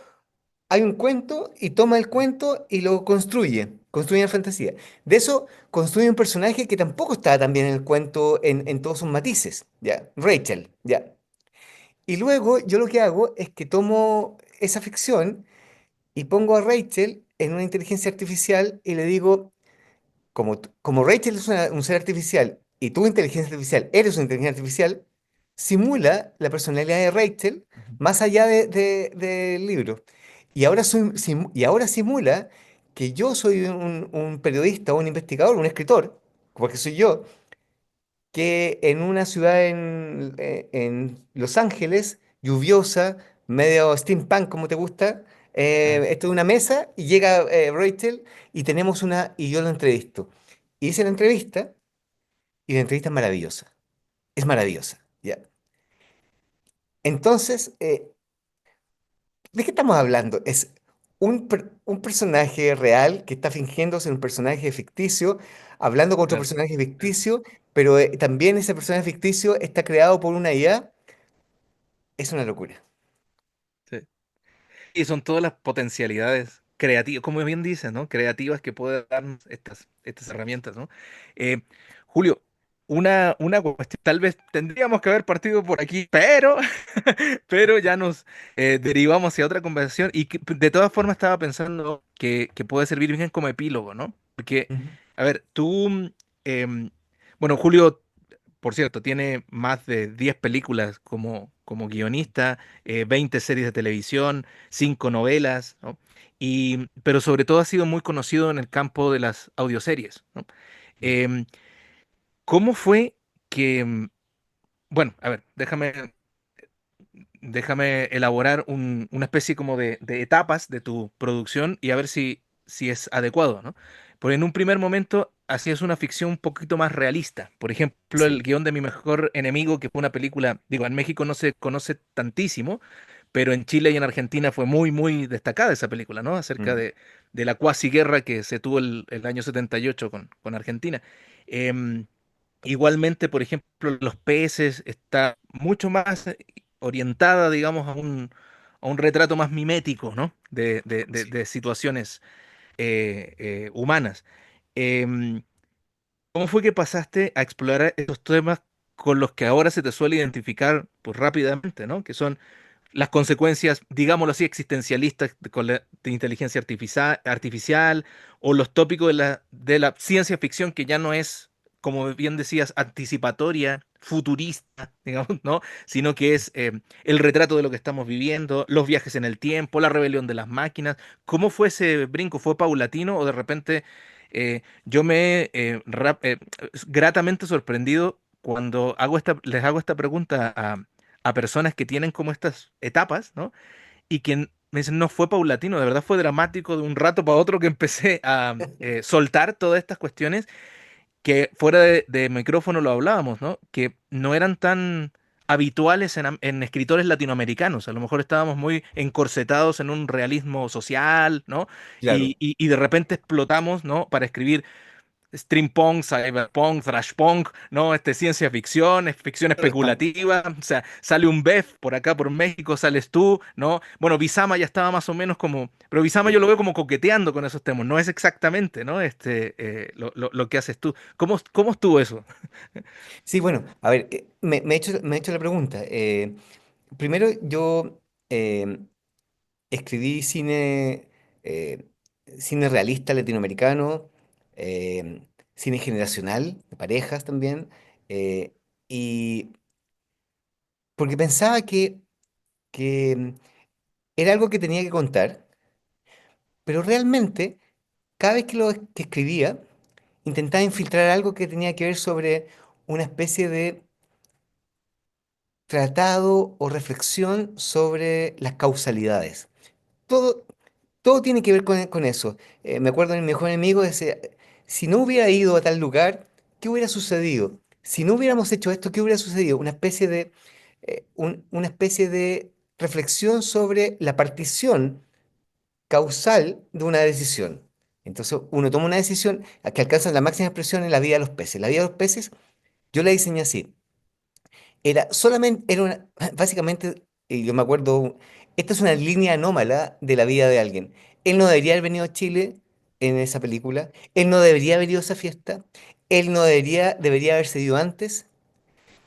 hay un cuento y toma el cuento y lo construye una fantasía. De eso construye un personaje que tampoco está tan bien en el cuento en todos sus matices, ¿ya? Rachel, ¿ya? Y luego yo lo que hago es que tomo esa ficción y pongo a Rachel en una inteligencia artificial y le digo, como Rachel es un ser artificial y tu inteligencia artificial eres una inteligencia artificial, simula la personalidad de Rachel Ujú. más allá del libro. Y ahora simula que yo soy un periodista, un investigador, un escritor, porque soy yo, que en una ciudad en Los Ángeles, lluviosa, medio steampunk como te gusta, Ajá. estoy en una mesa y llega Rachel y yo lo entrevisto. Y hice la entrevista y la entrevista es maravillosa, ¿ya? Entonces, ¿de qué estamos hablando? Es un personaje real que está fingiendo ser un personaje ficticio, hablando con otro Claro. personaje Sí, ficticio, pero también ese personaje ficticio está creado por una IA. Es una locura. sí. Y son todas las potencialidades creativas, como bien dices, ¿no? Creativas que pueden darnos estas herramientas, ¿no? Eh, Julio, una cuestión, tal vez tendríamos que haber partido por aquí, pero ya nos derivamos hacia otra conversación y que, de todas formas estaba pensando que puede servir bien como epílogo, ¿no? Porque, Ujú. a ver, tú, em, bueno, Julio por cierto, tiene más de 10 películas como guionista, 20 series de televisión, 5 novelas, ¿no? Pero sobre todo ha sido muy conocido en el campo de las audioseries, ¿no? Em, ¿Cómo fue que, bueno, a ver, déjame elaborar una especie como de etapas de tu producción y a ver si es adecuado, ¿no? Porque en un primer momento hacías una ficción un poquito más realista. Por ejemplo, el Sí. guión de Mi Mejor Enemigo, que fue una película, digo, en México no se conoce tantísimo, pero en Chile y en Argentina fue muy, muy destacada esa película, ¿no? Acerca Mm. de la cuasi guerra que se tuvo el año 78 con Argentina. Em, Igualmente, por ejemplo, los peces está mucho más orientada, digamos, a un retrato más mimético, ¿no? Sí. De situaciones humanas. Em, ¿Cómo fue que pasaste a explorar estos temas con los que ahora se te suele identificar, pues rápidamente, ¿no? Que son las consecuencias, digámoslo así, existencialistas con la de inteligencia artificial o los tópicos de la ciencia ficción que ya no es, como bien decías, anticipatoria, futurista, digamos, ¿no? Sino que es el retrato de lo que estamos viviendo, los viajes en el tiempo, la rebelión de las máquinas. ¿Cómo fue ese brinco? ¿Fue paulatino o de repente yo me he gratamente sorprendido cuando les hago esta pregunta a personas que tienen como estas etapas, ¿no? Y que me dicen, no fue paulatino, de verdad fue dramático de un rato para otro que empecé a soltar todas estas cuestiones que fuera de micrófono lo hablábamos, ¿no? Que no eran tan habituales en escritores latinoamericanos. A lo mejor estábamos muy encorsetados en un realismo social, ¿no? Claro. Y de repente explotamos, ¿no? Para escribir steampunk, cyberpunk, thrashpunk, ¿no? Ciencia ficción, es ficción especulativa, o sea, sale un BEF por acá, por México, sales tú, ¿no? Bueno, Visama ya estaba más o menos como, pero Visama yo lo veo como coqueteando con esos temas, no es exactamente, ¿no? Lo que haces tú. ¿Cómo estuvo eso? Sí, bueno, a ver, me he hecho la pregunta. Primero, yo eh, escribí eh, cine realista latinoamericano, eh, cine generacional, de parejas también, eh, y porque pensaba que era algo que tenía que contar, pero realmente, cada vez que escribía, intentaba infiltrar algo que tenía que ver sobre una especie de tratado o reflexión sobre las causalidades. Todo, todo tiene que ver con eso. Me acuerdo en Mi Mejor Enemigo decía, si no hubiera ido a tal lugar, ¿qué hubiera sucedido? Si no hubiéramos hecho esto, ¿qué hubiera sucedido? Una especie de reflexión sobre la partición causal de una decisión. Entonces uno toma una decisión que alcanza la máxima expresión en la vida de los peces. La vida de los peces yo la diseñé así. Básicamente, yo me acuerdo, esta es una línea anómala de la vida de alguien. Él no debería haber venido a Chile en esa película, él no debería haber ido a esa fiesta, él no debería haberse ido antes,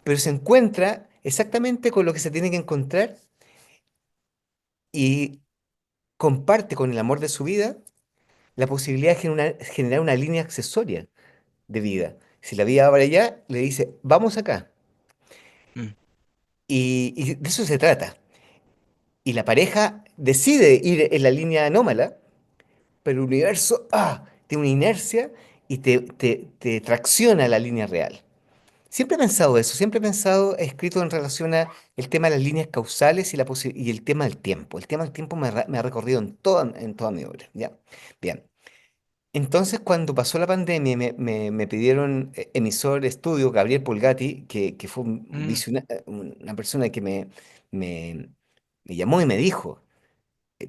pero se encuentra exactamente con lo que se tiene que encontrar y comparte con el amor de su vida la posibilidad de generar una línea accesoria de vida. Si la vida va para allá, le dice, vamos acá. Mm, Y de eso se trata. Y la pareja decide ir en la línea anómala, pero el universo tiene una inercia y te tracciona a la línea real. Siempre he pensado eso, siempre he pensado, he escrito en relación a el tema de las líneas causales y el tema del tiempo. El tema del tiempo me ha recorrido en toda mi obra. ¿Ya? Bien. Entonces, cuando pasó la pandemia, y me pidieron emisor estudio, Gabriel Polgati, que fue mm, una persona que me, me llamó y me dijo,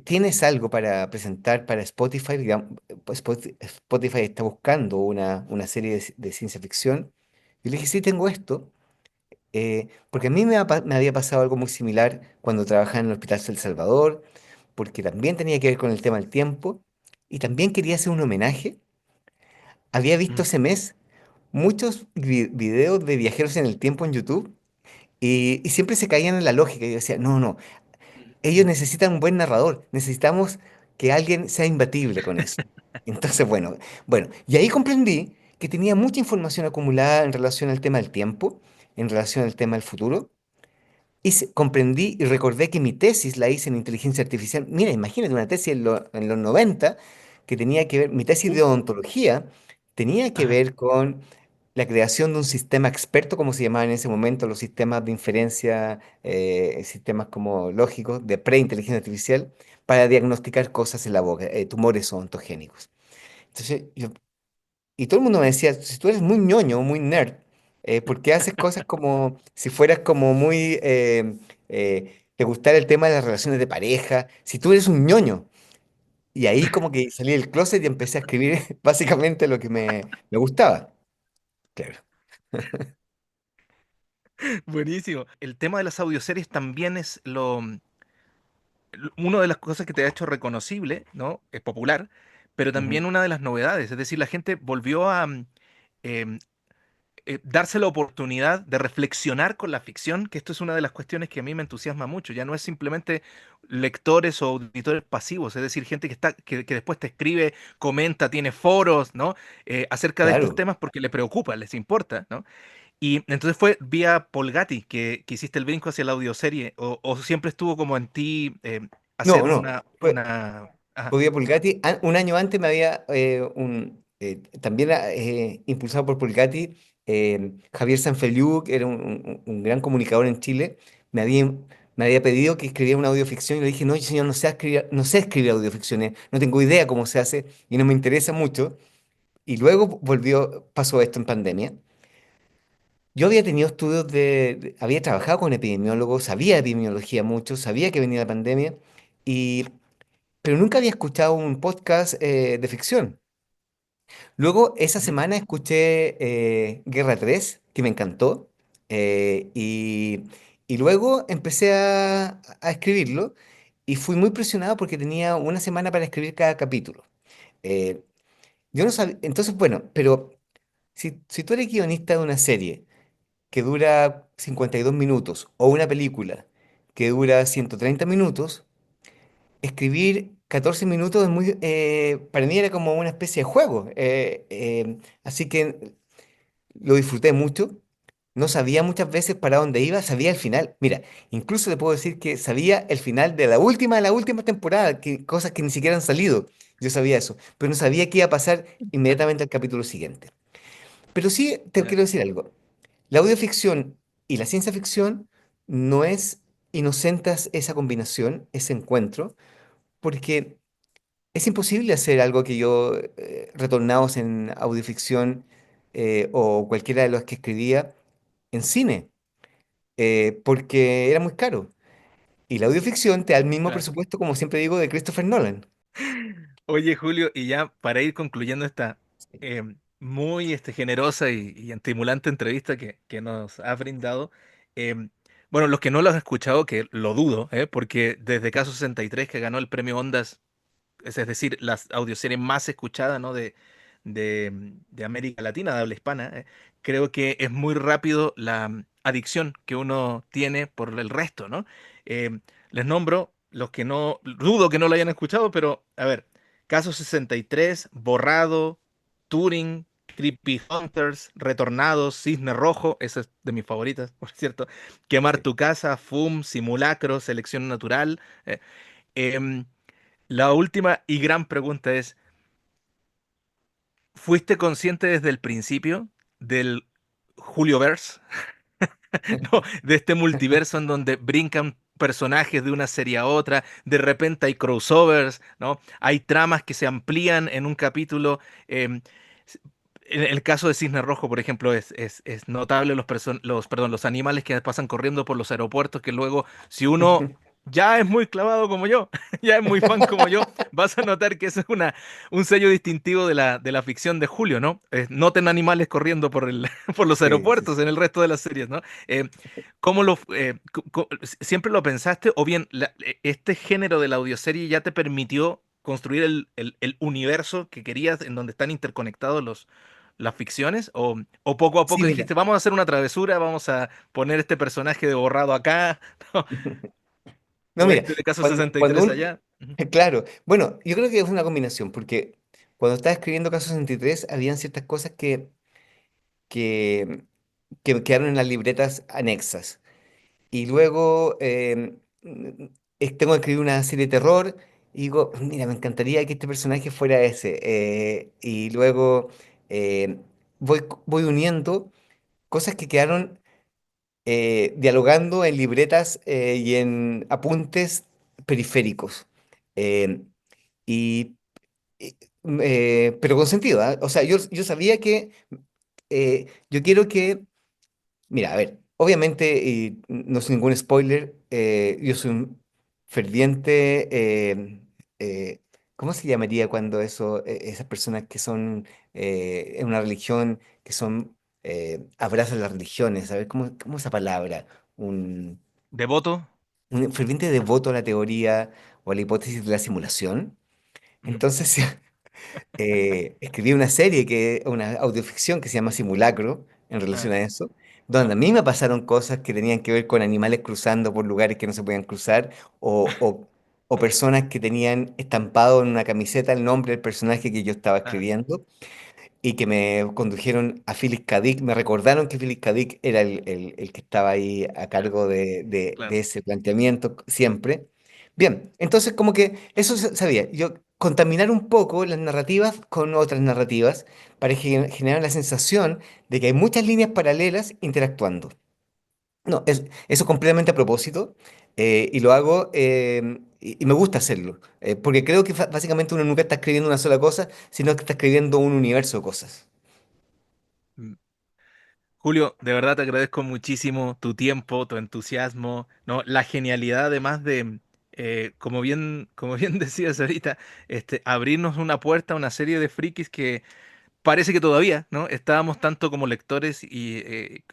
¿tienes algo para presentar para Spotify? Pues Spotify está buscando una serie de ciencia ficción. Yo le dije, sí, tengo esto, porque a mí me había pasado algo muy similar cuando trabajaba en el Hospital El Salvador, porque también tenía que ver con el tema del tiempo, y también quería hacer un homenaje. Había visto mm, ese mes muchos videos de viajeros en el tiempo en YouTube, y siempre se caían en la lógica. Y yo decía, no, no, ellos mm. necesitan un buen narrador, necesitamos que alguien sea imbatible con eso. Entonces, bueno, y ahí comprendí que tenía mucha información acumulada en relación al tema del tiempo, en relación al tema del futuro. Comprendí y recordé que mi tesis la hice en inteligencia artificial. Mira, imagínate una tesis en los 90 que tenía que ver, mi tesis Uh, de odontología tenía que ajá. ver con la creación de un sistema experto, como se llamaba en ese momento, los sistemas de inferencia, sistemas como lógicos de preinteligencia artificial, para diagnosticar cosas en la boca, tumores odontogénicos. Entonces, y todo el mundo me decía, si tú eres muy ñoño, muy nerd, ¿por qué haces cosas como si fueras como muy, te gustara el tema de las relaciones de pareja? Si tú eres un ñoño. Y ahí como que salí del closet y empecé a escribir básicamente lo que me gustaba. Claro. Buenísimo. El tema de las audioseries también es una de las cosas que te ha hecho reconocible, ¿no? Es popular, pero Ujú. también una de las novedades. Es decir, la gente volvió a em, darse la oportunidad de reflexionar con la ficción, que esto es una de las cuestiones que a mí me entusiasma mucho. Ya no es simplemente lectores o auditores pasivos, es decir, gente que después te escribe, comenta, tiene foros, ¿no? Acerca de estos Claro. temas porque le preocupa, les importa, ¿no? Y entonces fue vía Polgati que hiciste el brinco hacia la audioserie, o siempre estuvo como en ti hacer No, no. Ajá. Podía Pulgati. Un año antes me había también impulsado por Pulgati, Javier Sanfeliu, que era un gran comunicador en Chile, me había pedido que escribiera una audioficción y le dije, no, señor, no sé escribir audioficciones, no tengo idea cómo se hace y no me interesa mucho. Y luego pasó esto en pandemia. Yo había tenido estudios había trabajado con epidemiólogos, sabía epidemiología mucho, sabía que venía la pandemia, y, pero nunca había escuchado un podcast de ficción. Luego, esa Ujú. semana escuché Guerra 3 que me encantó, y luego empecé a escribirlo, y fui muy presionado porque tenía una semana para escribir cada capítulo. Eh, yo no sabía, entonces, bueno, pero si tú eres guionista de una serie, que dura 52 minutos o una película que dura 130 minutos, escribir 14 minutos es muy, para mí era como una especie de juego. Así que lo disfruté mucho. No sabía muchas veces para dónde iba, sabía el final. Mira, incluso te puedo decir que sabía el final de la última temporada, cosas que ni siquiera han salido. Yo sabía eso, pero no sabía qué iba a pasar inmediatamente al capítulo siguiente. Pero sí te Ya. quiero decir algo. La audioficción y la ciencia ficción no es inocentas esa combinación, ese encuentro, porque es imposible hacer algo que yo, retornados en audioficción o cualquiera de los que escribía, en cine, porque era muy caro. Y la audioficción te da el mismo Claro. presupuesto, como siempre digo, de Christopher Nolan. Oye, Julio, y ya para ir concluyendo esta muy generosa y estimulante entrevista que nos has brindado, bueno, los que no lo han escuchado, que lo dudo, porque desde Caso 63, que ganó el premio Ondas, es decir, la audioserie más escuchada, ¿no? de América Latina, de habla hispana, creo que es muy rápido la adicción que uno tiene por el resto, ¿no? Les nombro los que no, dudo que no lo hayan escuchado, pero a ver, Caso 63, Borrado, Turing, Creepy Hunters, Retornados, Cisne Rojo, esa es de mis favoritas, por cierto, Quemar Sí. tu casa, FUM, Simulacro, Selección Natural. Em, la última y gran pregunta es, ¿fuiste consciente desde el principio del Julioverse? ¿No? De este multiverso en donde brincan personajes de una serie a otra, de repente hay crossovers, ¿no? Hay tramas que se amplían en un capítulo. En el caso de Cisne Rojo, por ejemplo, es notable los animales que pasan corriendo por los aeropuertos, que luego, si uno ya es muy clavado como yo, ya es muy fan como yo, vas a notar que ese es un sello distintivo de la ficción de Julio, ¿no? Noten animales corriendo por los Sí, sí, aeropuertos sí. en el resto de las series, ¿no? ¿Cómo siempre lo pensaste? O bien, este género de la audioserie ya te permitió construir el universo que querías, en donde están interconectados las ficciones, o poco a Sí, poco mira. dijiste, vamos a hacer una travesura, vamos a poner este personaje de borrado acá, ¿no? No, O mira, este de caso cuando 63 allá. Ujú. claro, bueno, yo creo que es una combinación, porque cuando estaba escribiendo Caso 63 habían ciertas cosas que que quedaron en las libretas anexas. Y luego tengo que escribir una serie de terror y digo, mira, me encantaría que este personaje fuera ese. Y luego eh, voy uniendo cosas que quedaron dialogando en libretas y en apuntes periféricos. Eh, y, y, pero con sentido, ¿ah? O sea, yo sabía que yo quiero que mira, a ver, obviamente, y no es ningún spoiler, yo soy un ferviente, ¿cómo se llamaría cuando esas personas que son en una religión, que son, abrazan las religiones, ¿sabes? ¿Cómo esa palabra? Un, Devoto. un ferviente devoto a la teoría o a la hipótesis de la simulación. Mm. Entonces, escribí una serie, una audioficción que se llama Simulacro, en relación Ah, a eso, donde a mí me pasaron cosas que tenían que ver con animales cruzando por lugares que no se podían cruzar, o, o- o personas que tenían estampado en una camiseta el nombre del personaje que yo estaba ah, escribiendo y que me condujeron a Phyllis K. Dick, me recordaron que Phyllis K. Dick era el que estaba ahí a claro, cargo de claro. ese planteamiento siempre. Bien, entonces como que eso sabía, yo contaminar un poco las narrativas con otras narrativas para generar la sensación de que hay muchas líneas paralelas interactuando. No, eso completamente a propósito y lo hago y me gusta hacerlo, porque creo que básicamente uno nunca está escribiendo una sola cosa, sino que está escribiendo un universo de cosas. Mm. Julio, de verdad te agradezco muchísimo tu tiempo, tu entusiasmo, ¿no? La genialidad además de, como bien decías ahorita, abrirnos una puerta a una serie de frikis que parece que todavía, ¿no? Estábamos tanto como lectores y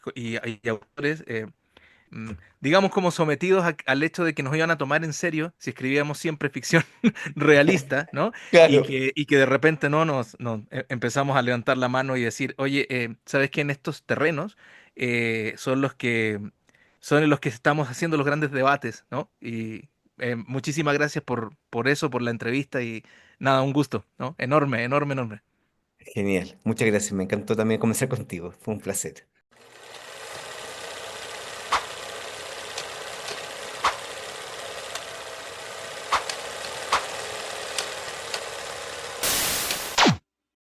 autores, digamos como sometidos al hecho de que nos iban a tomar en serio si escribíamos siempre ficción realista, ¿no? Claro. Y que de repente no empezamos a levantar la mano y decir, oye, ¿sabes qué? En estos terrenos son en los que estamos haciendo los grandes debates, ¿no? Y muchísimas gracias por eso, por la entrevista y nada, un gusto, ¿no? Enorme, enorme, enorme. Genial, muchas gracias, me encantó también conversar contigo, fue un placer.